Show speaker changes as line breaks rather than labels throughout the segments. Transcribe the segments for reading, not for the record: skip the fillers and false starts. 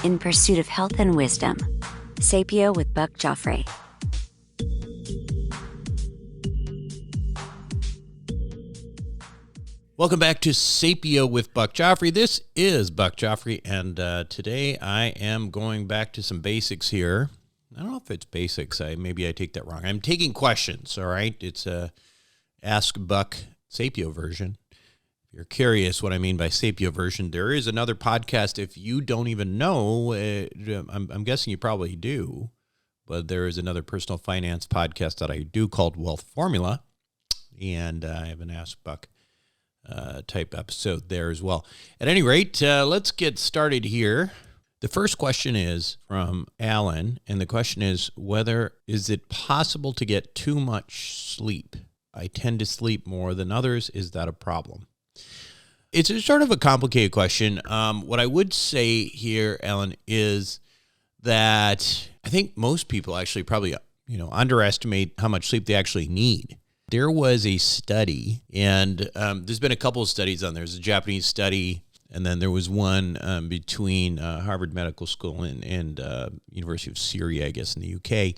in pursuit of health and wisdom. Sapio with Buck Joffrey.
Welcome back to Sapio with Buck Joffrey. This is Buck Joffrey, and today I am going back to some basics here. I don't know if it's basics. Maybe I take that wrong. I'm taking questions, all right? It's a Ask Buck Sapio version. If you're curious what I mean by Sapio version, there is another podcast. If you don't even know, I'm guessing you probably do, but there is another personal finance podcast that I do called Wealth Formula, and I have an Ask Buck type episode there as well. At any rate, let's get started here. The first question is from Alan, and the question is is it possible to get too much sleep? I tend to sleep more than others. Is that a problem? It's a sort of a complicated question. What I would say here, Alan, is that I think most people actually probably underestimate how much sleep they actually need. There was a study, and there's been a couple of studies on there. There's a Japanese study, and then there was one between Harvard Medical School and University of Syria, I guess, in the UK.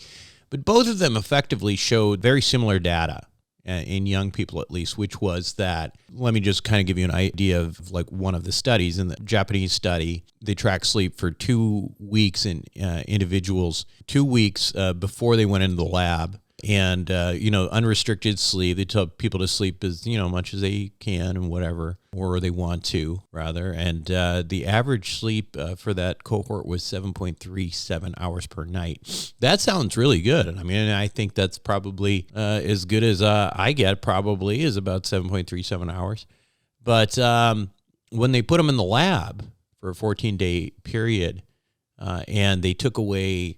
But both of them effectively showed very similar data in young people, at least, which was that, let me just kind of give you an idea of like one of the studies. In the Japanese study, they tracked sleep for 2 weeks in individuals, 2 weeks before they went into the lab. And, unrestricted sleep, they tell people to sleep as, much as they can and whatever, or they want to, rather. And the average sleep for that cohort was 7.37 hours per night. That sounds really good. I mean, I think that's probably as good as I get, probably, is about 7.37 hours. But when they put them in the lab for a 14-day period, and they took away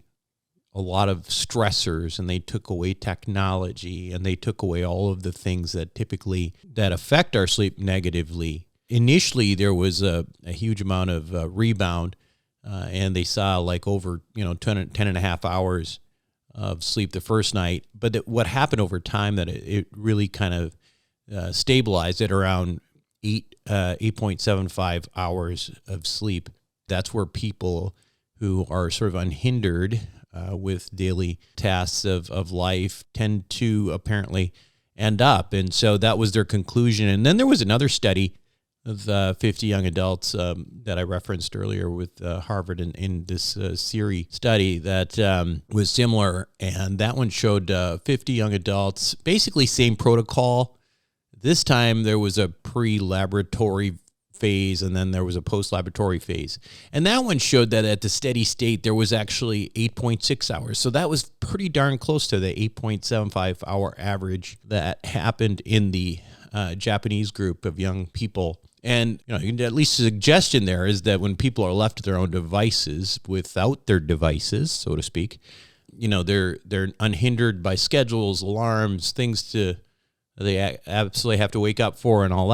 a lot of stressors, and they took away technology, and they took away all of the things that affect our sleep negatively. Initially, there was a huge amount of rebound, and they saw like over 10 and a half hours of sleep the first night. But what happened over time that it really kind of stabilized at around 8.75 hours of sleep. That's where people who are sort of unhindered with daily tasks of life tend to apparently end up. And so that was their conclusion. And then there was another study of 50 young adults that I referenced earlier with Harvard in this Siri study that was similar. And that one showed 50 young adults, basically same protocol. This time there was a pre-laboratory phase, and then there was a post-laboratory phase. And that one showed that at the steady state, there was actually 8.6 hours. So that was pretty darn close to the 8.75 hour average that happened in the Japanese group of young people. And at least a suggestion there is that when people are left to their own devices, without their devices, so to speak, they're unhindered by schedules, alarms, things they absolutely have to wake up for and all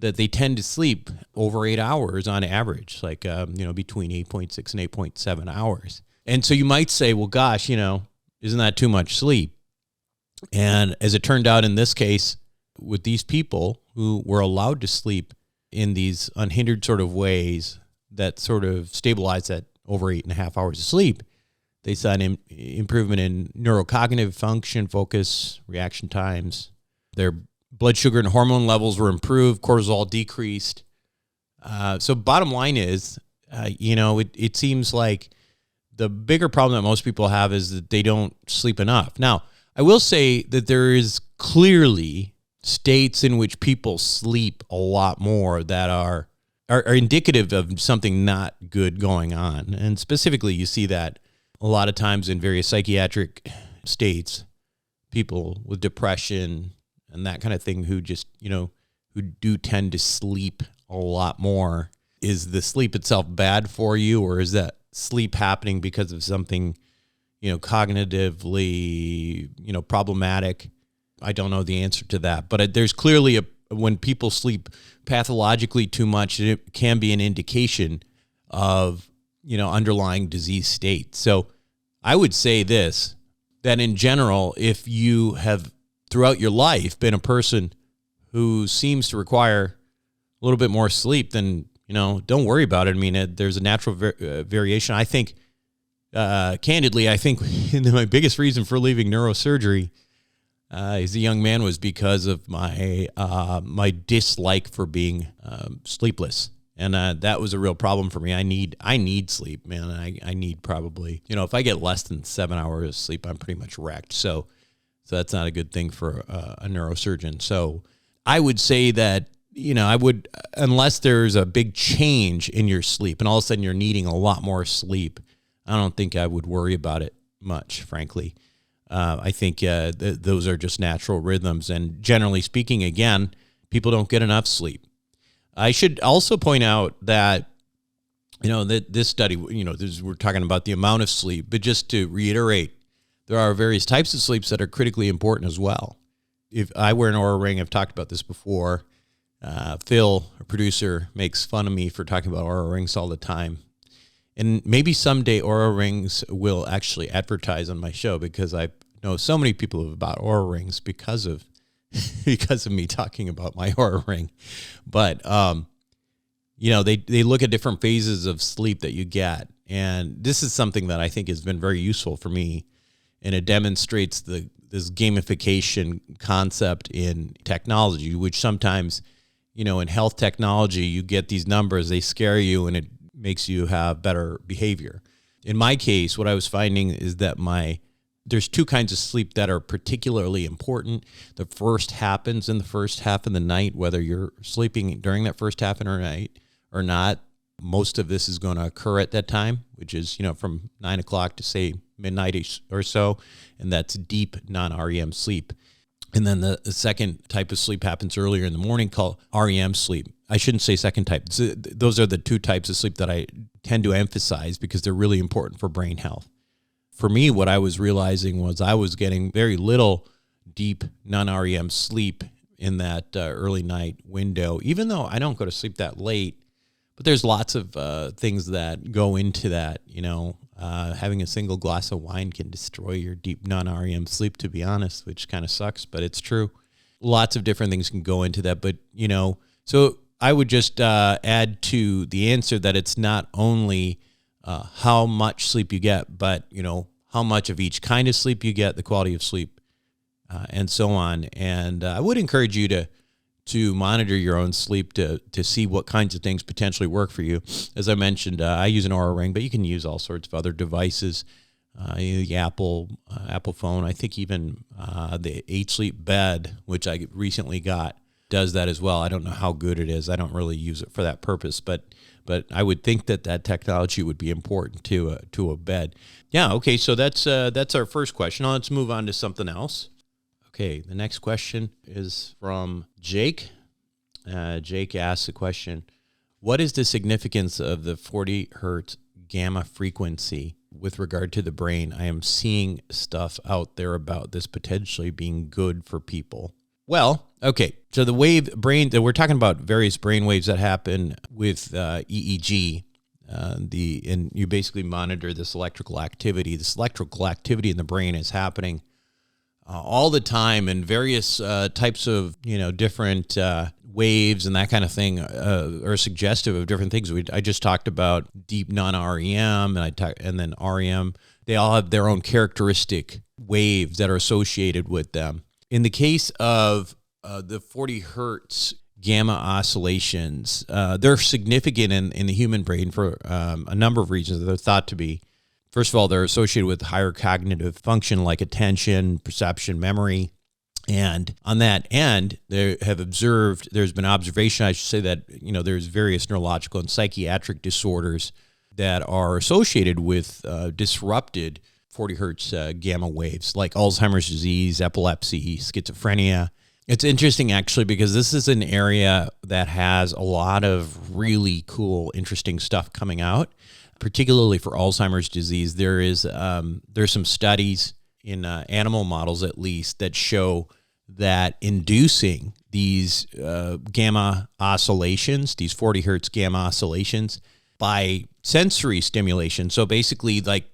that they tend to sleep over 8 hours on average, like, between 8.6 and 8.7 hours. And so you might say, well, gosh, isn't that too much sleep? And as it turned out in this case, with these people who were allowed to sleep in these unhindered sort of ways that sort of stabilized at over 8.5 hours of sleep, they saw an improvement in neurocognitive function, focus, reaction times. Their blood sugar and hormone levels were improved, cortisol decreased. So bottom line is, it seems like the bigger problem that most people have is that they don't sleep enough. Now, I will say that there is clearly states in which people sleep a lot more that are indicative of something not good going on. And specifically, you see that a lot of times in various psychiatric states, people with depression and that kind of thing who just, who do tend to sleep a lot more. Is the sleep itself bad for you, or is that sleep happening because of something, cognitively, problematic? I don't know the answer to that, but there's clearly when people sleep pathologically too much, it can be an indication of, underlying disease state. So I would say this, that in general, if you have throughout your life been a person who seems to require a little bit more sleep than don't worry about it. I mean, there's a natural variation. I think, candidly, I think my biggest reason for leaving neurosurgery as a young man was because of my my dislike for being sleepless. And that was a real problem for me. I need sleep, man. I need probably, if I get less than 7 hours of sleep, I'm pretty much wrecked. So that's not a good thing for a neurosurgeon. So I would say that, I would, unless there's a big change in your sleep and all of a sudden you're needing a lot more sleep, I don't think I would worry about it much, frankly. I think those are just natural rhythms. And generally speaking, again, people don't get enough sleep. I should also point out that, that this study, we're talking about the amount of sleep, but just to reiterate, there are various types of sleeps that are critically important as well. If I wear an Oura Ring, I've talked about this before. Phil, a producer, makes fun of me for talking about Oura Rings all the time. And maybe someday Oura Rings will actually advertise on my show, because I know so many people about Oura Rings because of me talking about my Oura Ring. But, they look at different phases of sleep that you get. And this is something that I think has been very useful for me. And it demonstrates this gamification concept in technology, which sometimes, in health technology, you get these numbers, they scare you, and it makes you have better behavior. In my case, what I was finding is that there's two kinds of sleep that are particularly important. The first happens in the first half of the night, whether you're sleeping during that first half of the night or not. Most of this is going to occur at that time, which is, from 9 o'clock to say midnight or so. And that's deep non-REM sleep. And then the second type of sleep happens earlier in the morning, called REM sleep. I shouldn't say second type. Those are the two types of sleep that I tend to emphasize because they're really important for brain health. For me, what I was realizing was I was getting very little deep non-REM sleep in that early night window, even though I don't go to sleep that late. But there's lots of things that go into that. Having a single glass of wine can destroy your deep non-REM sleep, to be honest, which kind of sucks, but it's true. Lots of different things can go into that. But, so I would just add to the answer that it's not only how much sleep you get, but, how much of each kind of sleep you get, the quality of sleep, and so on. And I would encourage you to monitor your own sleep to see what kinds of things potentially work for you. As I mentioned, I use an Oura Ring, but you can use all sorts of other devices. The Apple phone, I think even the 8-sleep bed, which I recently got, does that as well. I don't know how good it is. I don't really use it for that purpose, but I would think that technology would be important to a bed. Yeah, okay, so that's our first question. Now let's move on to something else. Okay, the next question is from Jake. Jake asks a question: what is the significance of the 40 hertz gamma frequency with regard to the brain? I am seeing stuff out there about this potentially being good for people. Well, okay, so we're talking about various brain waves that happen with EEG. And you basically monitor this electrical activity. This electrical activity in the brain is happening all the time, and various types of different waves and that kind of thing are suggestive of different things. I just talked about deep non-REM, and then REM. They all have their own characteristic waves that are associated with them. In the case of the 40 hertz gamma oscillations, they're significant in the human brain for a number of reasons. They're thought to be. First of all, they're associated with higher cognitive function like attention, perception, memory. And on that end, there's been observation, I should say, that there's various neurological and psychiatric disorders that are associated with disrupted 40 hertz gamma waves, like Alzheimer's disease, epilepsy, schizophrenia. It's interesting, actually, because this is an area that has a lot of really cool, interesting stuff coming out. Particularly for Alzheimer's disease, there's some studies in animal models, at least, that show that inducing these gamma oscillations, these 40 hertz gamma oscillations, by sensory stimulation. So basically, like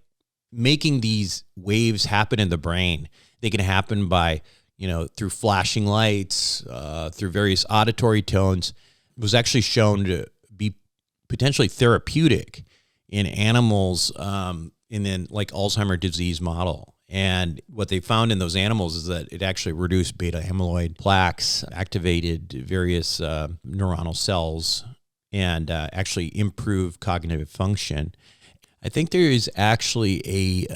making these waves happen in the brain, they can happen by through flashing lights, through various auditory tones. It was actually shown to be potentially therapeutic in animals in then like Alzheimer's disease model. And what they found in those animals is that it actually reduced beta amyloid plaques, activated various neuronal cells, and actually improved cognitive function. I think there is actually a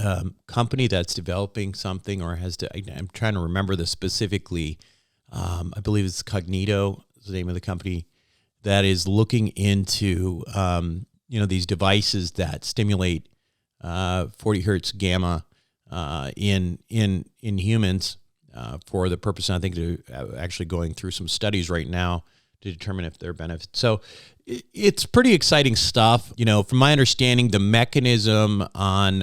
company that's developing something, or I'm trying to remember this specifically. I believe it's Cognito is the name of the company, that is looking into these devices that stimulate 40 hertz gamma in humans for the purpose. And I think they're actually going through some studies right now to determine if there are benefits. So it's pretty exciting stuff. From my understanding, the mechanism on,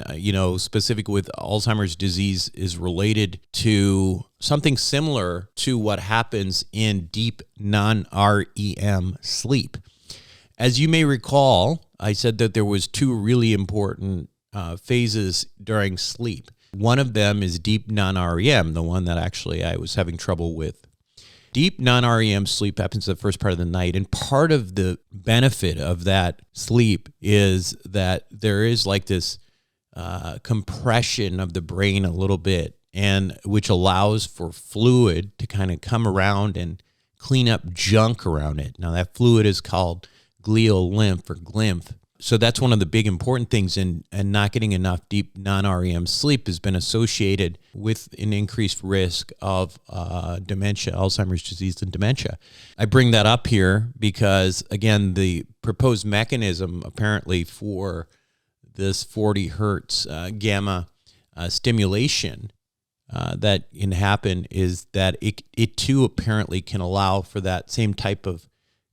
specific with Alzheimer's disease is related to something similar to what happens in deep non-REM sleep. As you may recall, I said that there was two really important phases during sleep. One of them is deep non-REM, the one that actually I was having trouble with. Deep non-REM sleep happens the first part of the night, and part of the benefit of that sleep is that there is like this compression of the brain a little bit, and which allows for fluid to kind of come around and clean up junk around it. Now that fluid is called glial lymph or glymph. So that's one of the big important things, and not getting enough deep non-REM sleep has been associated with an increased risk of dementia, Alzheimer's disease and dementia. I bring that up here because, again, the proposed mechanism apparently for this 40 hertz gamma stimulation that can happen is that it too apparently can allow for that same type of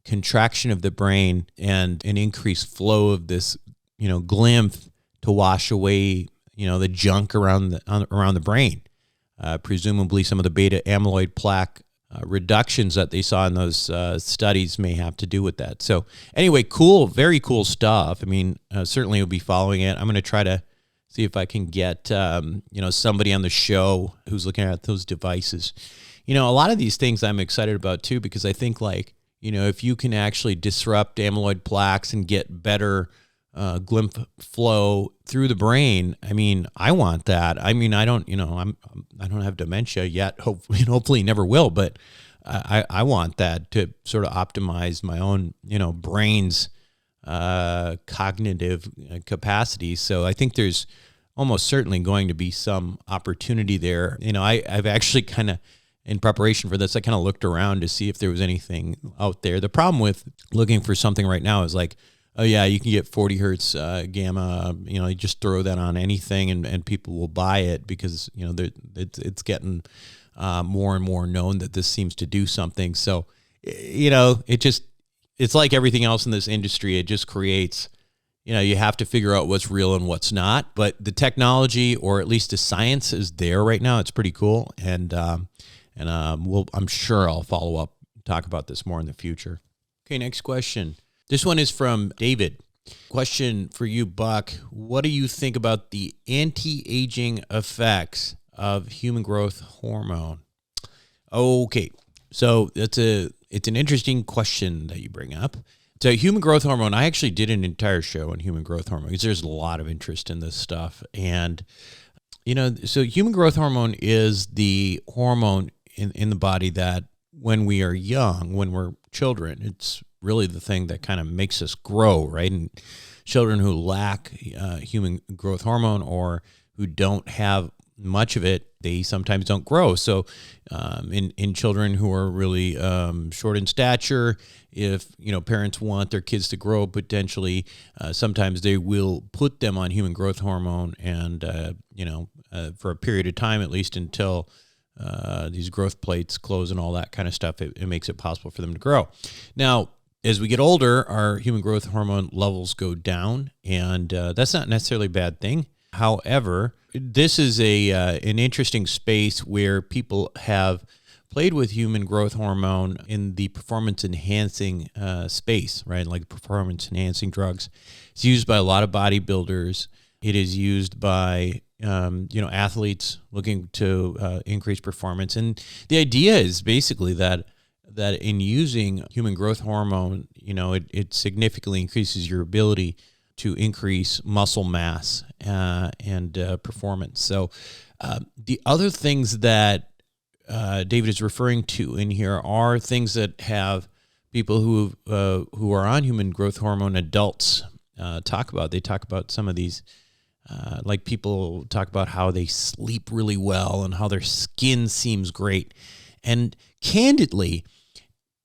contraction of the brain and an increased flow of this, glymph to wash away, the junk around the brain. Presumably some of the beta amyloid plaque reductions that they saw in those studies may have to do with that. So anyway, cool, very cool stuff. I mean, certainly we'll be following it. I'm going to try to see if I can get, somebody on the show who's looking at those devices. A lot of these things I'm excited about too, because I think if you can actually disrupt amyloid plaques and get better glymph flow through the brain, I mean, I want that. I mean, I don't have dementia yet. Hopefully never will, but I want that to sort of optimize my own, brain's cognitive capacity. So I think there's almost certainly going to be some opportunity there. I've actually kind of, in preparation for this, I kind of looked around to see if there was anything out there. The problem with looking for something right now is like, oh yeah, you can get 40 hertz gamma, you just throw that on anything and people will buy it because, it's getting more and more known that this seems to do something. So, it's like everything else in this industry. It just creates, you have to figure out what's real and what's not. But the technology, or at least the science, is there right now. It's pretty cool. And I'm sure I'll follow up and talk about this more in the future. Okay, next question. This one is from David. Question for you, Buck. What do you think about the anti-aging effects of human growth hormone? Okay, so it's an interesting question that you bring up. So human growth hormone, I actually did an entire show on human growth hormone because there's a lot of interest in this stuff. And, so human growth hormone is the hormone in the body that when we are young, when we're children, it's really the thing that kind of makes us grow, right? And children who lack human growth hormone or who don't have much of it, they sometimes don't grow. So in children who are really short in stature, if parents want their kids to grow, potentially sometimes they will put them on human growth hormone and for a period of time, at least until these growth plates close and all that kind of stuff, it makes it possible for them to grow. Now, as we get older, our human growth hormone levels go down, and that's not necessarily a bad thing. However, this is an interesting space where people have played with human growth hormone in the performance-enhancing space, right? Like performance-enhancing drugs. It's used by a lot of bodybuilders. It is used by athletes looking to increase performance. And the idea is basically that that in using human growth hormone, it significantly increases your ability to increase muscle mass and performance. So the other things that David is referring to in here are things that have people who are on human growth hormone, adults, talk about. They talk about some of these, like people talk about how they sleep really well and how their skin seems great. And candidly,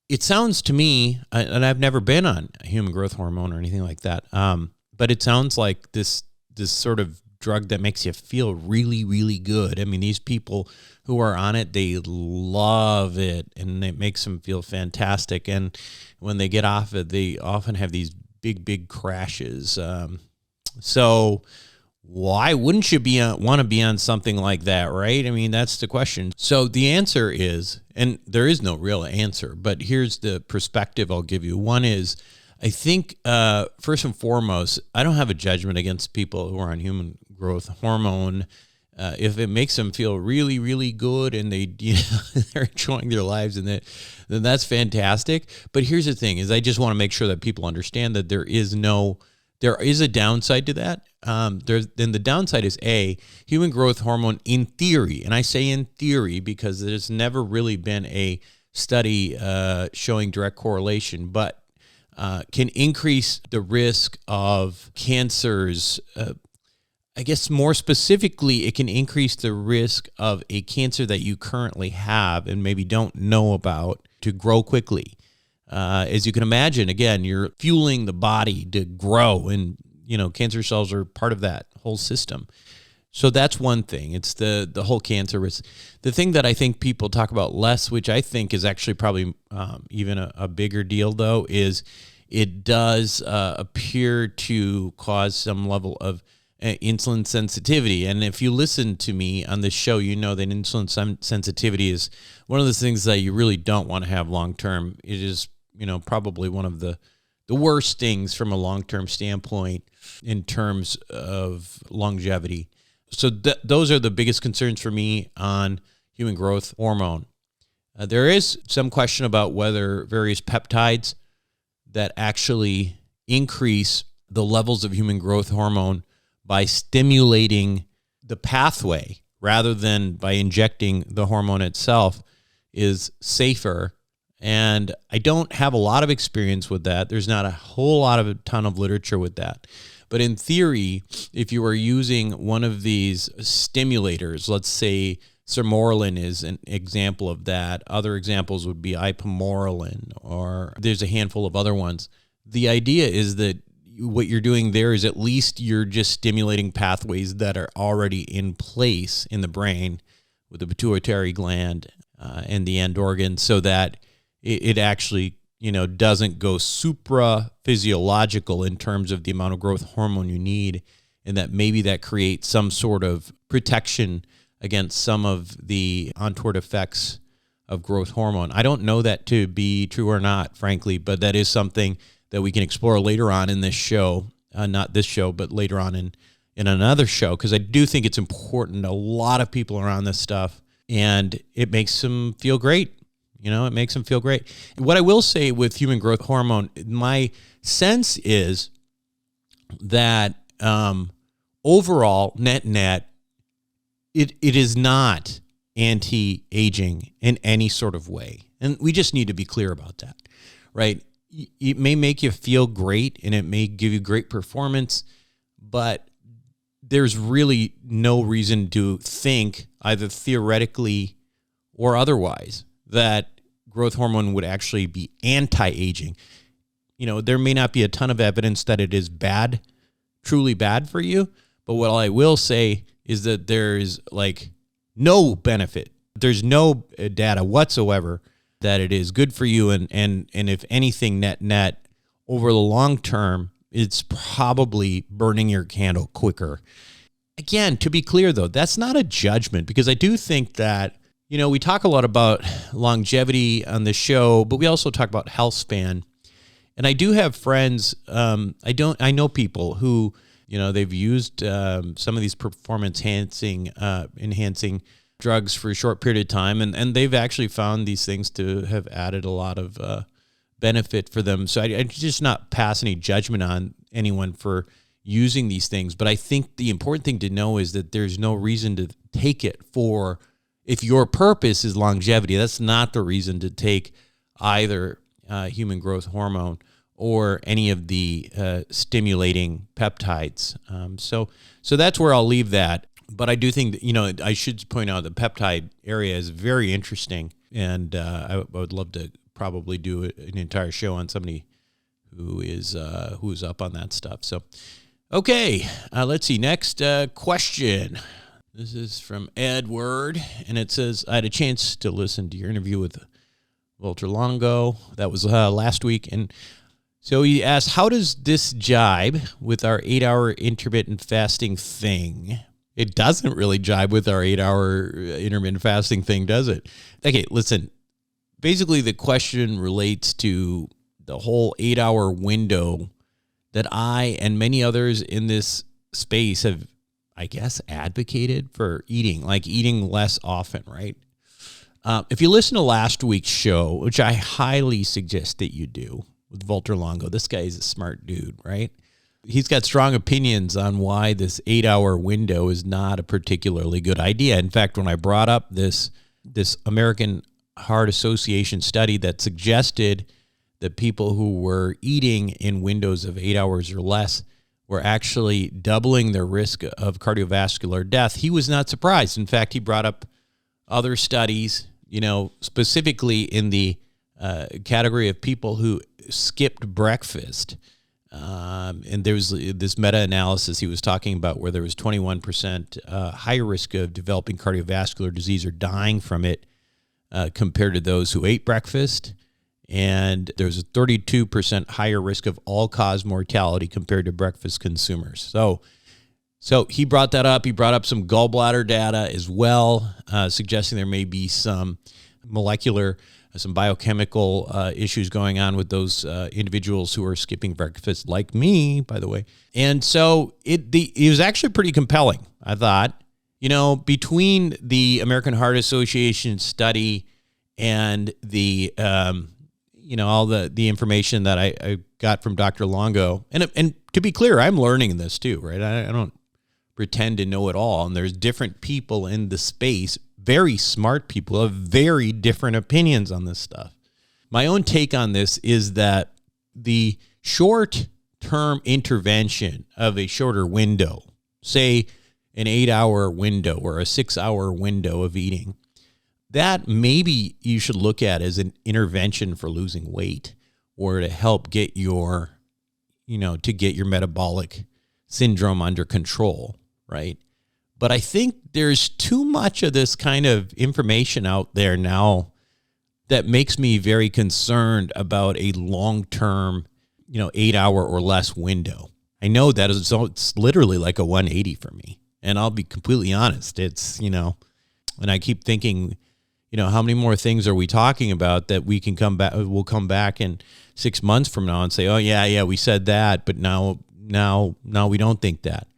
it sounds to me, and I've never been on human growth hormone or anything like that, but it sounds like this sort of drug that makes you feel really, really good. I mean, these people who are on it, they love it, and it makes them feel fantastic. And when they get off it, they often have these big crashes. So why wouldn't you want to be on something like that, right? I mean, that's the question. So the answer is, and there is no real answer, but here's the perspective I'll give you. One is, I think, first and foremost, I don't have a judgment against people who are on human growth hormone. If it makes them feel really, really good and they're enjoying their lives, and then that's fantastic. But here's the thing: is I just want to make sure that people understand that there is a downside to that. Then the downside is human growth hormone, in theory, and I say in theory because there's never really been a study showing direct correlation, but can increase the risk of cancers. I guess more specifically, it can increase the risk of a cancer that you currently have and maybe don't know about to grow quickly. As you can imagine, again, you're fueling the body to grow, and cancer cells are part of that whole system. So that's one thing. It's the whole cancer risk. The thing that I think people talk about less, which I think is actually probably even a bigger deal, though, is it does appear to cause some level of insulin sensitivity. And if you listen to me on this show, you know that insulin sensitivity is one of those things that you really don't want to have long term. It is, probably one of the worst things from a long-term standpoint in terms of longevity. So those are the biggest concerns for me on human growth hormone. There is some question about whether various peptides that actually increase the levels of human growth hormone by stimulating the pathway rather than by injecting the hormone itself is safer. And I don't have a lot of experience with that. There's not a ton of literature with that. But in theory, if you are using one of these stimulators, let's say sermorelin is an example of that. Other examples would be ipamorelin, or there's a handful of other ones. The idea is that what you're doing there is at least you're just stimulating pathways that are already in place in the brain with the pituitary gland and the end organ, so that it actually, doesn't go supra-physiological in terms of the amount of growth hormone you need, and that maybe that creates some sort of protection against some of the untoward effects of growth hormone. I don't know that to be true or not, frankly, but that is something that we can explore later on in this show, not this show, but later on in another show, because I do think it's important. A lot of people are on this stuff, and it makes them feel great. It makes them feel great. What I will say with human growth hormone, my sense is that overall, net, it is not anti-aging in any sort of way. And we just need to be clear about that, right? It may make you feel great and it may give you great performance, but there's really no reason to think, either theoretically or otherwise, that growth hormone would actually be anti-aging. There may not be a ton of evidence that it is bad, truly bad for you, but what I will say is that there is no benefit. There's no data whatsoever that it is good for you, and if anything, net over the long term, it's probably burning your candle quicker. Again, to be clear though, that's not a judgment, because I do think that we talk a lot about longevity on the show, but we also talk about health span. And I do have friends, I know people who, they've used some of these performance enhancing drugs for a short period of time, and they've actually found these things to have added a lot of benefit for them. So I just not pass any judgment on anyone for using these things, but I think the important thing to know is that there's no reason to take it for, if your purpose is longevity, that's not the reason to take either human growth hormone or any of the stimulating peptides. So that's where I'll leave that. But I do think that, I should point out the peptide area is very interesting, and I would love to probably do an entire show on somebody who's up on that stuff. So, okay, let's see. Next question. This is from Edward, and it says, I had a chance to listen to your interview with Walter Longo. That was last week, and so he asked, how does this jibe with our 8-hour intermittent fasting thing? It doesn't really jibe with our 8-hour intermittent fasting thing, does it? Okay, listen. Basically, the question relates to the whole 8-hour window that I and many others in this space have, I guess, advocated for eating less often, right? If you listen to last week's show, which I highly suggest that you do, with Walter Longo, this guy is a smart dude, right? He's got strong opinions on why this 8-hour window is not a particularly good idea. In fact, when I brought up this American Heart Association study that suggested that people who were eating in windows of 8 hours or less were actually doubling their risk of cardiovascular death, he was not surprised. In fact, he brought up other studies, specifically in the category of people who skipped breakfast. And there was this meta-analysis he was talking about where there was 21% higher risk of developing cardiovascular disease or dying from it compared to those who ate breakfast. And there's a 32% higher risk of all-cause mortality compared to breakfast consumers. So he brought that up. He brought up some gallbladder data as well, suggesting there may be some some biochemical issues going on with those individuals who are skipping breakfast, like me, by the way. And so it was actually pretty compelling, I thought. Between the American Heart Association study and the all the information that I got from Dr. Longo, and to be clear, I'm learning this too, right? I don't pretend to know it all, and there's different people in the space, very smart people, have very different opinions on this stuff. My own take on this is that the short-term intervention of a shorter window, say an 8-hour window or a 6-hour window of eating, that maybe you should look at as an intervention for losing weight or to help get your metabolic syndrome under control, right? But I think there's too much of this kind of information out there now that makes me very concerned about a long-term, 8-hour or less window. I know that it's literally like a 180 for me. And I'll be completely honest. It's, and I keep thinking, how many more things are we talking about that we can we'll come back in 6 months from now and say, oh yeah, we said that, but now we don't think that.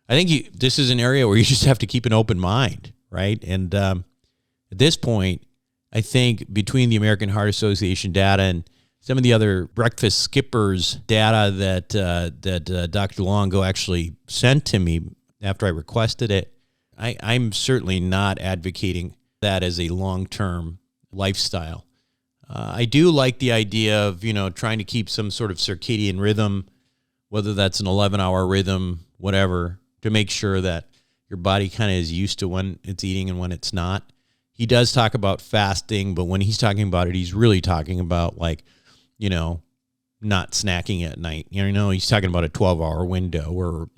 I think this is an area where you just have to keep an open mind, right? And at this point, I think between the American Heart Association data and some of the other breakfast skippers data that Dr. Longo actually sent to me after I requested it, I'm certainly not advocating that as a long-term lifestyle. I do like the idea of, trying to keep some sort of circadian rhythm, whether that's an 11-hour rhythm, whatever, to make sure that your body kind of is used to when it's eating and when it's not. He does talk about fasting, but when he's talking about it, he's really talking about not snacking at night. He's talking about a 12-hour window or,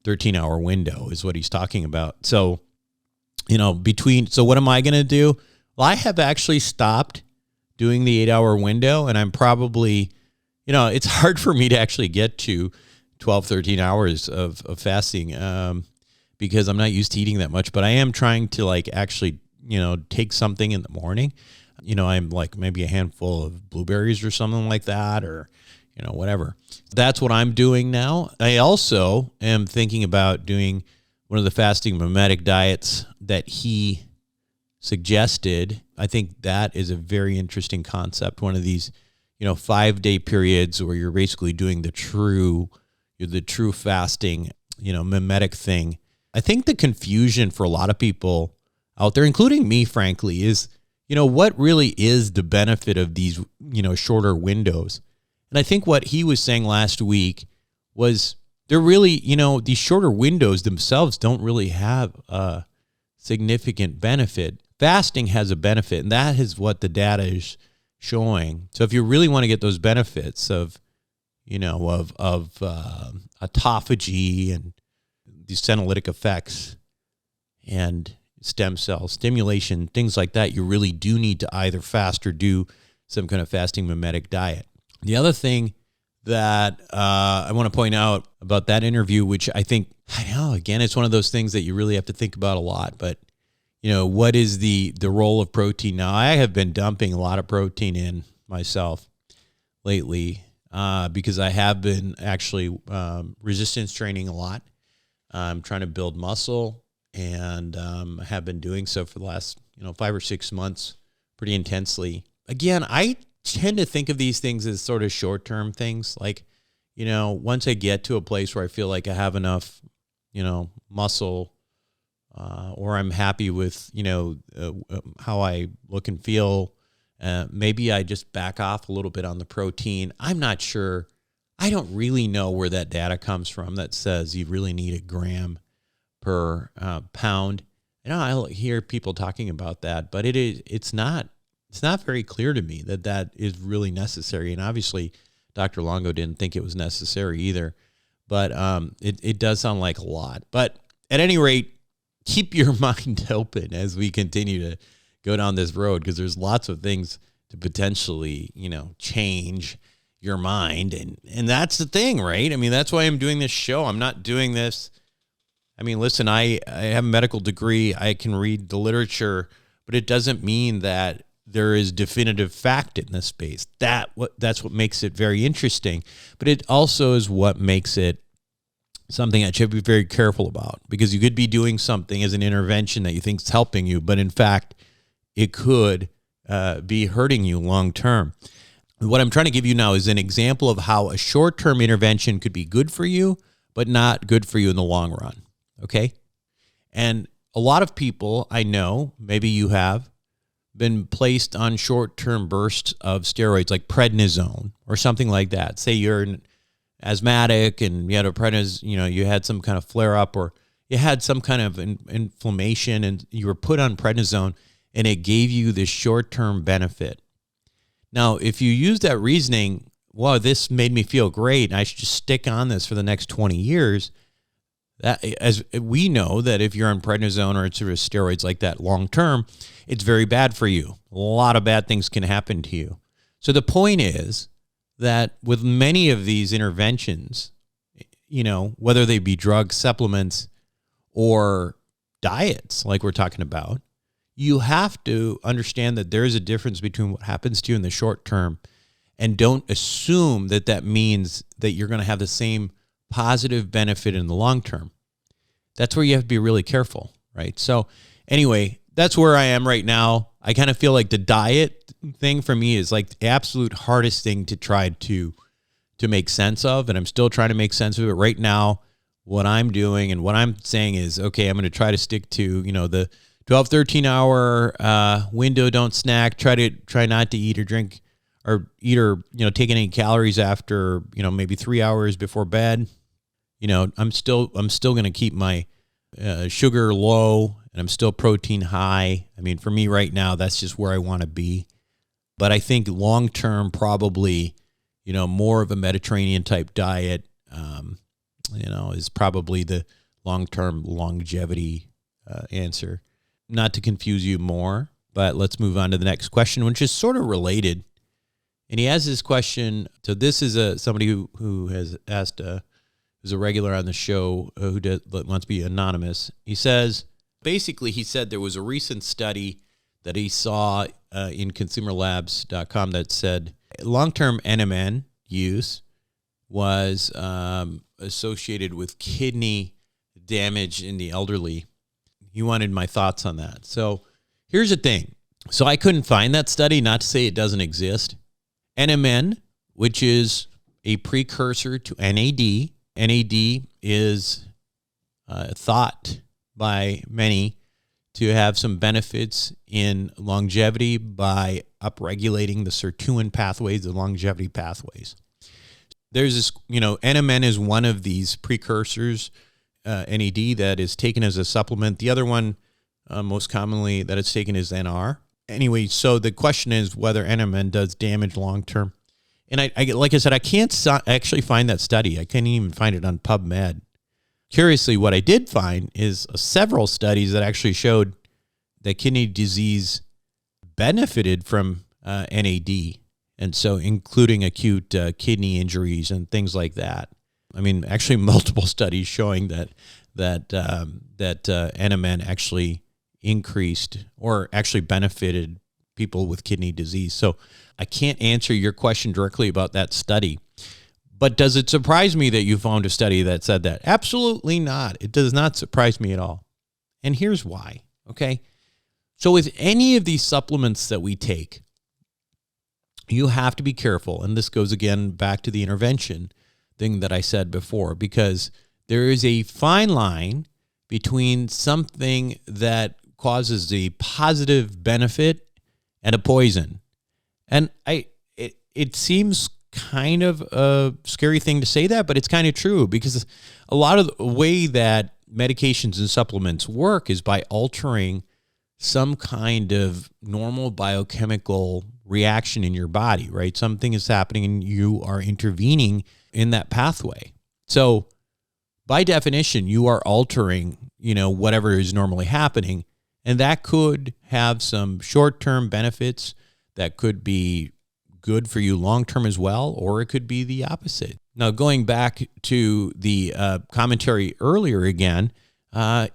13-hour window is what he's talking about. So, so what am I going to do? Well, I have actually stopped doing the 8-hour window, and I'm probably, it's hard for me to actually get to 12, 13 hours of fasting because I'm not used to eating that much, but I am trying to actually, take something in the morning. I'm like maybe a handful of blueberries or something like that, or, whatever. That's what I'm doing now. I also am thinking about doing one of the fasting mimetic diets that he suggested. I think that is a very interesting concept. One of these, 5-day periods where you're basically doing the true fasting, mimetic thing. I think the confusion for a lot of people out there, including me, frankly, is, what really is the benefit of these, shorter windows? And I think what he was saying last week was they're really, these shorter windows themselves don't really have a significant benefit. Fasting has a benefit, and that is what the data is showing. So if you really want to get those benefits of autophagy and these senolytic effects and stem cell stimulation, things like that, you really do need to either fast or do some kind of fasting mimetic diet. The other thing that I want to point out about that interview, which I know, again, it's one of those things that you really have to think about a lot, but what is the role of protein? Now, I have been dumping a lot of protein in myself lately because I have been actually resistance training a lot. I'm trying to build muscle, and I have been doing so for the last 5 or 6 months pretty intensely. Again, I tend to think of these things as sort of short-term things. Like, once I get to a place where I feel like I have enough, muscle, or I'm happy with, how I look and feel, maybe I just back off a little bit on the protein. I'm not sure. I don't really know where that data comes from that says you really need 1 gram per pound. I hear people talking about that, but it's not very clear to me that is really necessary. And obviously, Dr. Longo didn't think it was necessary either, but it does sound like a lot. But at any rate, keep your mind open as we continue to go down this road, because there's lots of things to potentially, change your mind. And that's the thing, right? I mean, that's why I'm doing this show. I'm not doing this. I mean, listen, I have a medical degree. I can read the literature, but it doesn't mean that there is definitive fact in this space. That's what makes it very interesting. But it also is what makes it something that you have to be very careful about, because you could be doing something as an intervention that you think is helping you, but in fact, it could be hurting you long term. What I'm trying to give you now is an example of how a short-term intervention could be good for you, but not good for you in the long run, okay? And a lot of people I know, maybe you have, been placed on short-term bursts of steroids like prednisone or something like that. Say you're an asthmatic and you had you had some kind of flare-up, or you had some kind of inflammation and you were put on prednisone and it gave you this short-term benefit. Now, if you use that reasoning, wow, this made me feel great, and I should just stick on this for the next 20 years, that, as we know that if you're on prednisone or sort of steroids like that long-term, it's very bad for you. A lot of bad things can happen to you. So the point is that with many of these interventions, whether they be drugs, supplements, or diets like we're talking about, you have to understand that there is a difference between what happens to you in the short term, and don't assume that means that you're going to have the same positive benefit in the long term. That's where you have to be really careful, right? So anyway, that's where I am right now. I kind of feel like the diet thing for me is like the absolute hardest thing to try to make sense of, and I'm still trying to make sense of it right now. What I'm doing and what I'm saying is, okay, I'm going to try to stick to, the 12, 13 hour window. Don't snack. Try not to eat or drink or take any calories after, maybe 3 hours before bed. I'm still going to keep my sugar low, and I'm still protein high. I mean, for me right now, that's just where I want to be. But I think long term, probably, more of a Mediterranean type diet, is probably the long term longevity answer. Not to confuse you more, but let's move on to the next question, which is sort of related. And he has this question. So this is somebody who has asked, who's a regular on the show, who wants to be anonymous. He says, basically, he said there was a recent study that he saw in consumerlabs.com that said long-term NMN use was associated with kidney damage in the elderly. He wanted my thoughts on that. So Here's the thing. So I couldn't find that study, not to say it doesn't exist. NMN, which is a precursor to NAD. NAD is thought by many to have some benefits in longevity by upregulating the sirtuin pathways, the longevity pathways. There's this, NMN is one of these precursors, NAD, that is taken as a supplement. The other one, most commonly that it's taken, is NR. Anyway, so the question is whether NMN does damage long-term. And I like I said, I can't actually find that study. I couldn't even find it on PubMed. Curiously, what I did find is several studies that actually showed that kidney disease benefited from NAD, and so including acute kidney injuries and things like that. I mean, actually, multiple studies showing that NMN actually increased or actually benefited people with kidney disease. So I can't answer your question directly about that study. But does it surprise me that you found a study that said that? Absolutely not. It does not surprise me at all. And here's why, okay? So with any of these supplements that we take, you have to be careful. And this goes again back to the intervention thing that I said before, because there is a fine line between something that causes a positive benefit and a poison. And it seems kind of a scary thing to say that, but it's kind of true, because a lot of the way that medications and supplements work is by altering some kind of normal biochemical reaction in your body, right? Something is happening and you are intervening in that pathway. So by definition, you are altering, whatever is normally happening, and that could have some short-term benefits that could be good for you long-term as well, or it could be the opposite. Now, going back to the commentary earlier again,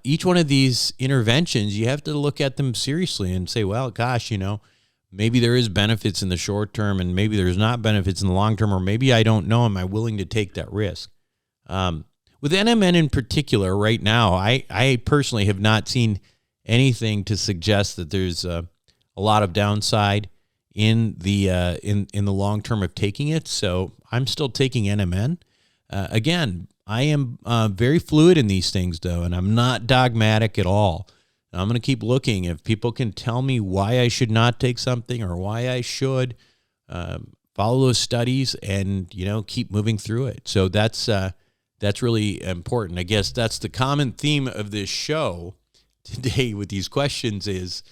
each one of these interventions, you have to look at them seriously and say, well, gosh, maybe there is benefits in the short term and maybe there's not benefits in the long term, or maybe I don't know. Am I willing to take that risk? With NMN in particular, right now, I personally have not seen anything to suggest that there's a lot of downside in the long term of taking it. So I'm still taking NMN. Again, I am very fluid in these things, though, and I'm not dogmatic at all. I'm going to keep looking. If people can tell me why I should not take something or why I should, follow those studies and, keep moving through it. So that's really important. I guess that's the common theme of this show today with these questions is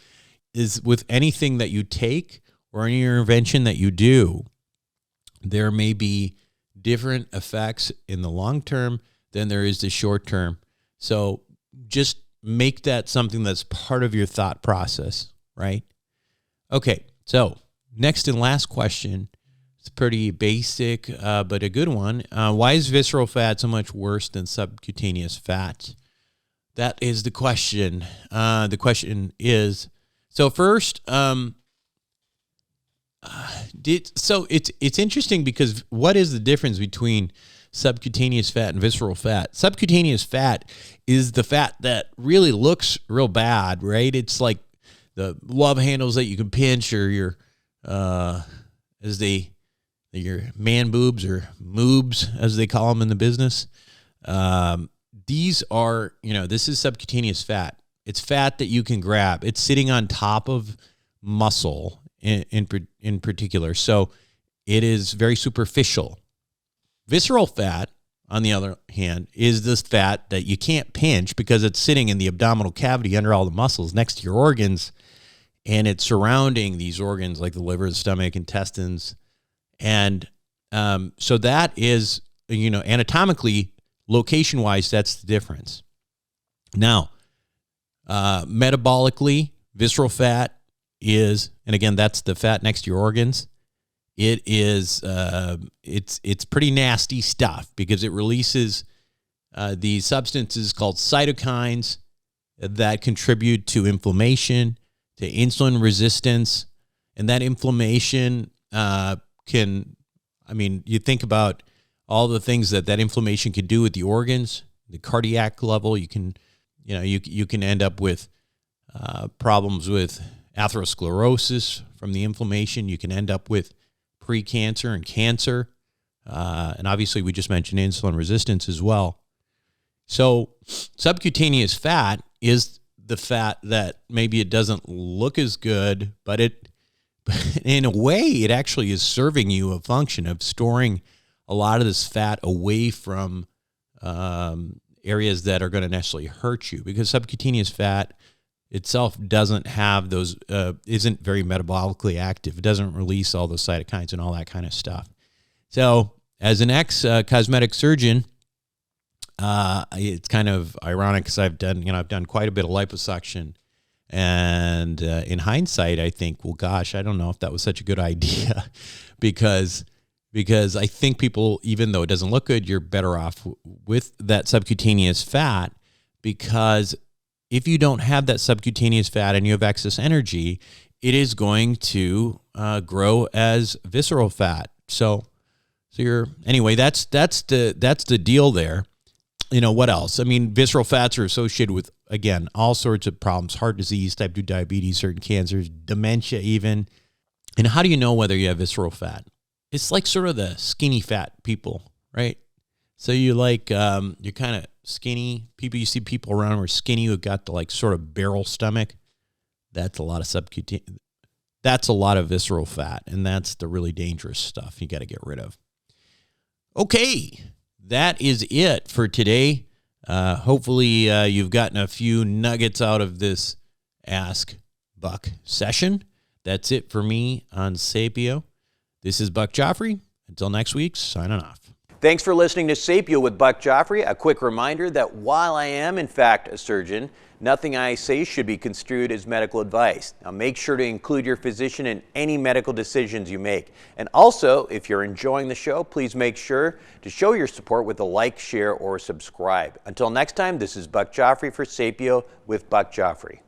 with anything that you take or any intervention that you do, there may be different effects in the long term than there is the short term. So just make that something that's part of your thought process, right? Okay, so next and last question. It's pretty basic, but a good one. Why is visceral fat so much worse than subcutaneous fat? That is the question. The question is, so first, it's interesting because what is the difference between subcutaneous fat and visceral fat? Subcutaneous fat is the fat that really looks real bad, right? It's like the love handles that you can pinch, or your man boobs, or moobs as they call them in the business. These are, this is subcutaneous fat. It's fat that you can grab. It's sitting on top of muscle in particular. So it is very superficial. Visceral fat, on the other hand, is this fat that you can't pinch because it's sitting in the abdominal cavity under all the muscles next to your organs, and it's surrounding these organs like the liver, the stomach, intestines. And so that is, anatomically, location-wise, that's the difference. Now, metabolically, visceral fat is, and again, that's the fat next to your organs. It is, it's pretty nasty stuff because it releases these substances called cytokines that contribute to inflammation, to insulin resistance, and that inflammation you think about all the things that inflammation can do with the organs, the cardiac level. You can end up with problems with atherosclerosis from the inflammation. You can end up with precancer and cancer. And obviously, we just mentioned insulin resistance as well. So subcutaneous fat is the fat that maybe it doesn't look as good, but in a way, it actually is serving you a function of storing a lot of this fat away from areas that are going to necessarily hurt you, because subcutaneous fat itself doesn't have those, isn't very metabolically active. It doesn't release all those cytokines and all that kind of stuff. So as an ex-cosmetic surgeon, it's kind of ironic because I've done quite a bit of liposuction, and in hindsight, I think, well, gosh, I don't know if that was such a good idea, because I think people, even though it doesn't look good, you're better off with that subcutaneous fat, because if you don't have that subcutaneous fat and you have excess energy, it is going to grow as visceral fat. So anyway, that's the deal there. What else? I mean, visceral fats are associated with, again, all sorts of problems: heart disease, type 2 diabetes, certain cancers, dementia even. And how do you know whether you have visceral fat? It's like sort of the skinny fat people, right? So you're kind of skinny people. You see people around who are skinny who've got the sort of barrel stomach. That's a lot of subcutaneous. That's a lot of visceral fat, and that's the really dangerous stuff you got to get rid of. Okay, that is it for today. Hopefully you've gotten a few nuggets out of this Ask Buck session. That's it for me on Sapio. This is Buck Joffrey. Until next week, signing off.
Thanks for listening to Sapio with Buck Joffrey. A quick reminder that while I am, in fact, a surgeon, nothing I say should be construed as medical advice. Now, make sure to include your physician in any medical decisions you make. And also, if you're enjoying the show, please make sure to show your support with a like, share, or subscribe. Until next time, this is Buck Joffrey for Sapio with Buck Joffrey.